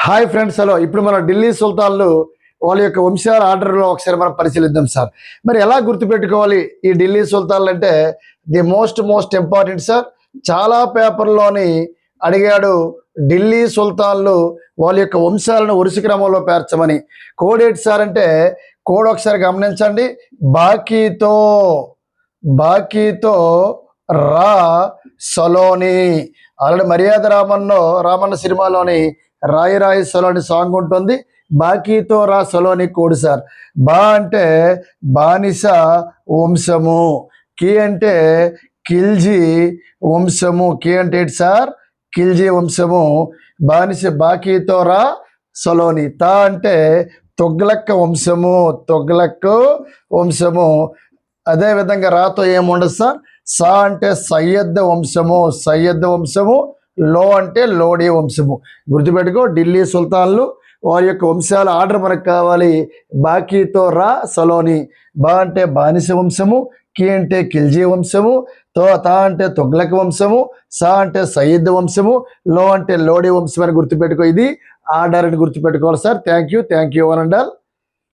Hi friends, hello. ఇప్పుడు మన ఢిల్లీ సుల్తాన్లు వాళ్ళ యొక్క వంశాల ఆర్డర్లో ఒకసారి మనం పరిశీలిద్దాం సార్. మరి ఎలా గుర్తుపెట్టుకోవాలి ఈ ఢిల్లీ సుల్తాన్లు అంటే ది మోస్ట్ ఇంపార్టెంట్ సార్. చాలా పేపర్లోని అడిగాడు ఢిల్లీ సుల్తాన్లు వాళ్ళ యొక్క వంశాలను వరుస క్రమంలో పేర్చమని. కోడ్ ఏంటి సార్ అంటే కోడ్ ఒకసారి గమనించండి. బాకీతో రా సలోని. ఆల్రెడీ మర్యాద రామన్న సినిమాలోని రాయి సలోని సాంగ్ ఉంటుంది. బాకీతో రా సలోని కోడ్ సార్. బా అంటే బానిస వంశము, కి అంటే ఖిల్జీ వంశము. కి అంటే ఏంటి సార్? ఖిల్జీ వంశము. బాకీతో రా సలోని. తా అంటే తొగ్లక్ వంశము. అదేవిధంగా రాతో ఏముండదు సార్. సా అంటే సయ్యద్ వంశము. లో అంటే లోడీ వంశము. గుర్తుపెట్టుకో, ఢిల్లీ సుల్తాన్లు వారి యొక్క వంశాల ఆర్డర్ మనకు కావాలి. బాకీతో రా సలోని. బా అంటే బానిస వంశము, కి అంటే ఖిల్జీ వంశము, తా అంటే తొగ్లక్ వంశము, సా అంటే సయ్యద్ వంశము, లో అంటే లోడీ వంశం అని గుర్తుపెట్టుకో. ఇది ఆర్డర్ అని గుర్తుపెట్టుకోవాలి sir. Thank you one and all.